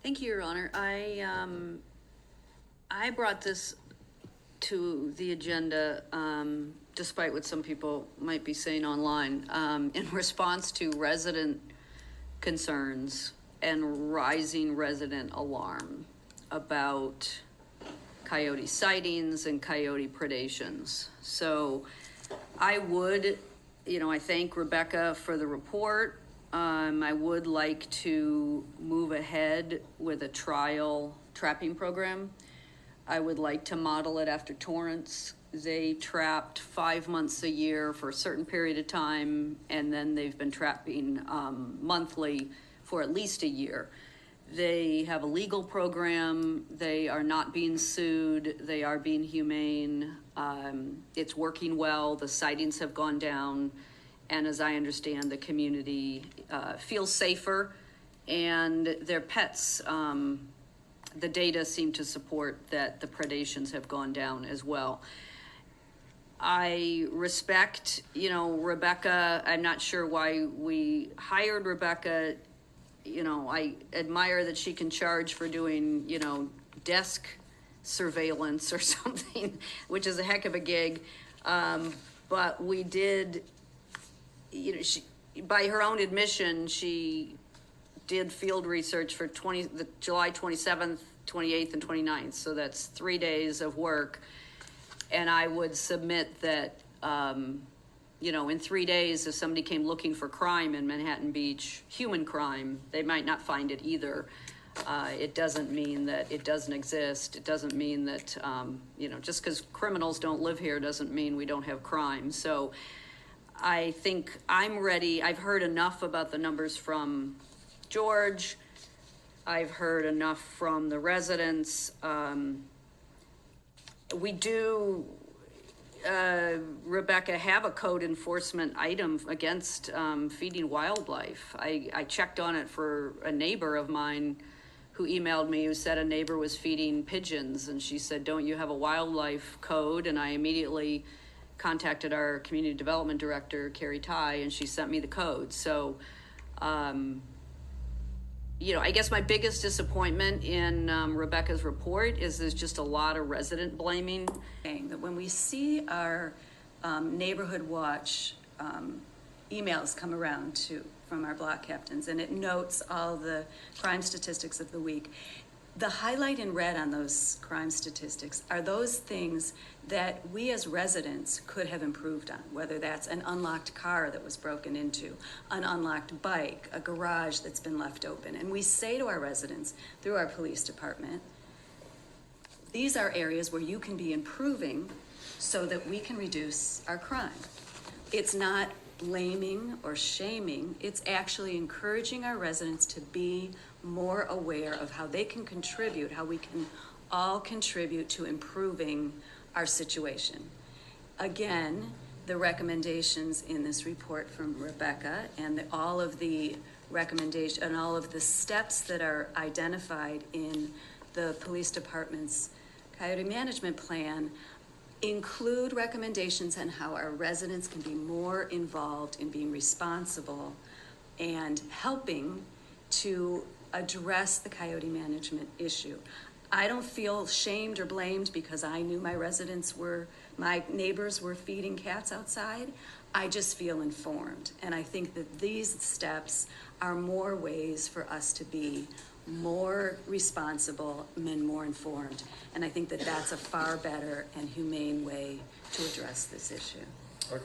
Thank you, Your Honor. I brought this to the agenda, despite what some people might be saying online, in response to resident concerns and rising resident alarm about coyote sightings and coyote predations. So I would, I thank Rebecca for the report. I would like to move ahead with a trial trapping program. I would like to model it after Torrance. They trapped 5 months a year for a certain period of time, and then they've been trapping monthly for at least a year. They have a legal program. They are not being sued. They are being humane. It's working well. The sightings have gone down. And as I understand, the community feels safer, and their pets, the data seem to support that the predations have gone down as well. I respect, Rebecca. I'm not sure why we hired Rebecca. I admire that she can charge for doing, desk surveillance or something, which is a heck of a gig. But we did, she, by her own admission, she did field research for the July 27th, 28th, and 29th. So that's 3 days of work. And I would submit that, in 3 days, if somebody came looking for crime in Manhattan Beach, human crime, they might not find it either. It doesn't mean that it doesn't exist. It doesn't mean that, just because criminals don't live here doesn't mean we don't have crime. So I think I'm ready. I've heard enough about the numbers from George. I've heard enough from the residents. We do, Rebecca, have a code enforcement item against feeding wildlife. I checked on it for a neighbor of mine who emailed me, who said a neighbor was feeding pigeons, and she said, "Don't you have a wildlife code?" And I immediately contacted our community development director, Carrie Ty, and she sent me the code. So, I guess my biggest disappointment in Rebecca's report is there's just a lot of resident blaming. That when we see our neighborhood watch emails come around from our block captains, and it notes all the crime statistics of the week, the highlight in red on those crime statistics are those things that we as residents could have improved on, whether that's an unlocked car that was broken into, an unlocked bike, a garage that's been left open. And we say to our residents through our police department, these are areas where you can be improving so that we can reduce our crime. It's not blaming or shaming, it's actually encouraging our residents to be more aware of how they can contribute, how we can all contribute to improving our situation. Again, the recommendations in this report from Rebecca and all of the recommendations and all of the steps that are identified in the police department's coyote management plan include recommendations on how our residents can be more involved in being responsible and helping to address the coyote management issue. I don't feel shamed or blamed because I knew my neighbors were feeding cats outside. I just feel informed. And I think that these steps are more ways for us to be more responsible and more informed. And I think that that's a far better and humane way to address this issue. Okay.